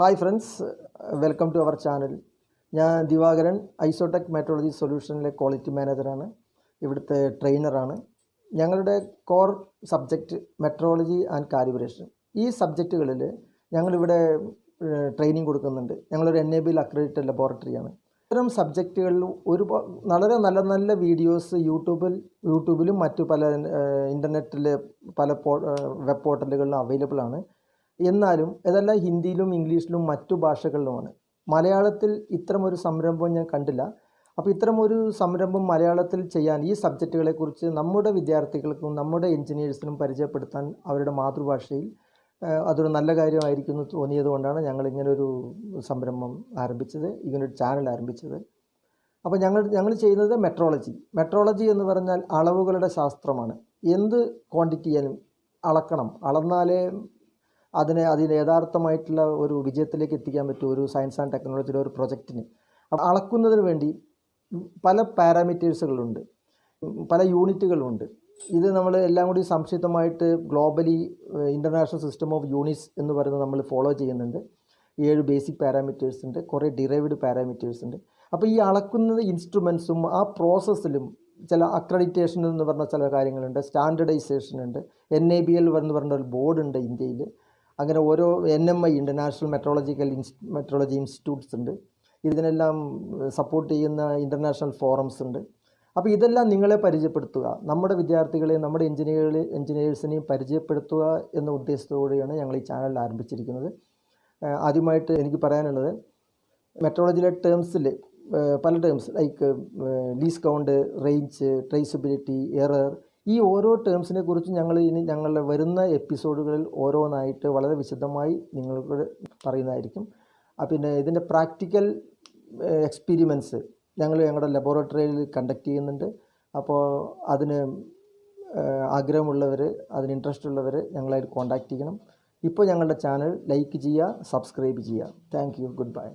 Hi friends, welcome to our channel. ഞാൻ Divakaran ISOTECH Metrology Solutions quality മാനേജറാണ്. ഇവിടുത്തെ ട്രെയിനറാണ്. ഞങ്ങളുടെ core subject metrology and calibration. ഈ സബ്ജക്റ്റുകളിൽ ഞങ്ങളിവിടെ ട്രെയിനിങ് കൊടുക്കുന്നുണ്ട്. ഞങ്ങളൊരു NABL അക്രഡിറ്റഡ് ലബോറട്ടറിയാണ്. ഇത്തരം സബ്ജക്റ്റുകളിൽ വളരെ നല്ല വീഡിയോസ് യൂട്യൂബിലും മറ്റു പല ഇൻ്റർനെറ്റിലെ പല വെബ് പോർട്ടലുകളിലും അവൈലബിൾ ആണ്. എന്നാലും ഇതെല്ലാം ഹിന്ദിയിലും ഇംഗ്ലീഷിലും മറ്റു ഭാഷകളിലുമാണ്. മലയാളത്തിൽ ഇത്തരമൊരു സംരംഭം ഞാൻ കണ്ടില്ല. അപ്പോൾ ഇത്തരമൊരു സംരംഭം മലയാളത്തിൽ ചെയ്യാൻ ഈ സബ്ജക്റ്റുകളെക്കുറിച്ച് നമ്മുടെ വിദ്യാർത്ഥികൾക്കും നമ്മുടെ എൻജിനീയേഴ്സിനും പരിചയപ്പെടുത്താൻ അവരുടെ മാതൃഭാഷയിൽ അതൊരു നല്ല കാര്യമായിരിക്കും എന്ന് തോന്നിയതുകൊണ്ടാണ് ഞങ്ങൾ ഇങ്ങനൊരു സംരംഭം ആരംഭിച്ചത്, ഇങ്ങനൊരു ചാനൽ ആരംഭിച്ചത്. അപ്പോൾ ഞങ്ങൾ ചെയ്യുന്നത് മെട്രോളജി എന്ന് പറഞ്ഞാൽ അളവുകളുടെ ശാസ്ത്രമാണ്. എന്ത് ക്വാണ്ടിറ്റിയാലും അളക്കണം, അളന്നാലേ അതിന് യഥാർത്ഥമായിട്ടുള്ള ഒരു വിജയത്തിലേക്ക് എത്തിക്കാൻ പറ്റും ഒരു സയൻസ് ആൻഡ് ടെക്നോളജിയുടെ ഒരു പ്രൊജക്റ്റിന്. അപ്പോൾ അളക്കുന്നതിന് വേണ്ടി പല പാരാമീറ്റേഴ്സുകളുണ്ട്, പല യൂണിറ്റുകളുണ്ട്. ഇത് നമ്മൾ എല്ലാം കൂടി സംക്ഷിപ്തമായിട്ട് globally international system of units എന്ന് പറയുന്നത് നമ്മൾ ഫോളോ ചെയ്യുന്നുണ്ട്. 7 ബേസിക് പാരാമീറ്റേഴ്സ് ഉണ്ട്, കുറേ ഡിറൈവ്ഡ് പാരാമീറ്റേഴ്സ് ഉണ്ട്. അപ്പോൾ ഈ അളക്കുന്നത് ഇൻസ്ട്രുമെൻസും ആ പ്രോസസ്സിലും ചില അക്രഡിറ്റേഷൻ എന്ന് പറഞ്ഞ ചില കാര്യങ്ങളുണ്ട്, സ്റ്റാൻഡർഡൈസേഷൻ ഉണ്ട്, NABL എന്ന് പറഞ്ഞ ഒരു ബോർഡുണ്ട് ഇന്ത്യയിൽ. അങ്ങനെ ഓരോ NMI ഉണ്ട്, നാഷണൽ മെട്രോളജി ഇൻസ്റ്റിറ്റ്യൂട്ട്സ് ഉണ്ട്. ഇതിനെല്ലാം സപ്പോർട്ട് ചെയ്യുന്ന ഇൻ്റർനാഷണൽ ഫോറംസ് ഉണ്ട്. അപ്പോൾ ഇതെല്ലാം നിങ്ങളെ പരിചയപ്പെടുത്തുക, നമ്മുടെ വിദ്യാർത്ഥികളെയും നമ്മുടെ എൻജിനീയേഴ്സിനെയും പരിചയപ്പെടുത്തുക എന്ന ഉദ്ദേശത്തോടെയാണ് ഞങ്ങൾ ഈ ചാനൽ ആരംഭിച്ചിരിക്കുന്നത്. ആദ്യമായിട്ട് എനിക്ക് പറയാനുള്ളത്, മെട്രോളജിയിലെ ടേംസിൽ പല terms like least count, range, traceability, error, ഈ ഓരോ ടേംസിനെ കുറിച്ച് ഞങ്ങളുടെ വരുന്ന എപ്പിസോഡുകളിൽ ഓരോന്നായിട്ട് വളരെ വിശദമായി നിങ്ങൾക്ക് പറയുന്നതായിരിക്കും. പിന്നെ ഇതിൻ്റെ പ്രാക്ടിക്കൽ എക്സ്പീരിമെൻറ്റ്സ് ഞങ്ങളുടെ ലബോറട്ടറിയിൽ കണ്ടക്ട് ചെയ്യുന്നുണ്ട്. അപ്പോൾ അതിന് ആഗ്രഹമുള്ളവർ, അതിന് ഇൻട്രസ്റ്റ് ഉള്ളവർ ഞങ്ങളായിട്ട് കോൺടാക്റ്റ് ചെയ്യണം. ഇപ്പോൾ ഞങ്ങളുടെ ചാനൽ ലൈക്ക് ചെയ്യുക, സബ്സ്ക്രൈബ് ചെയ്യുക. Thank you, good bye.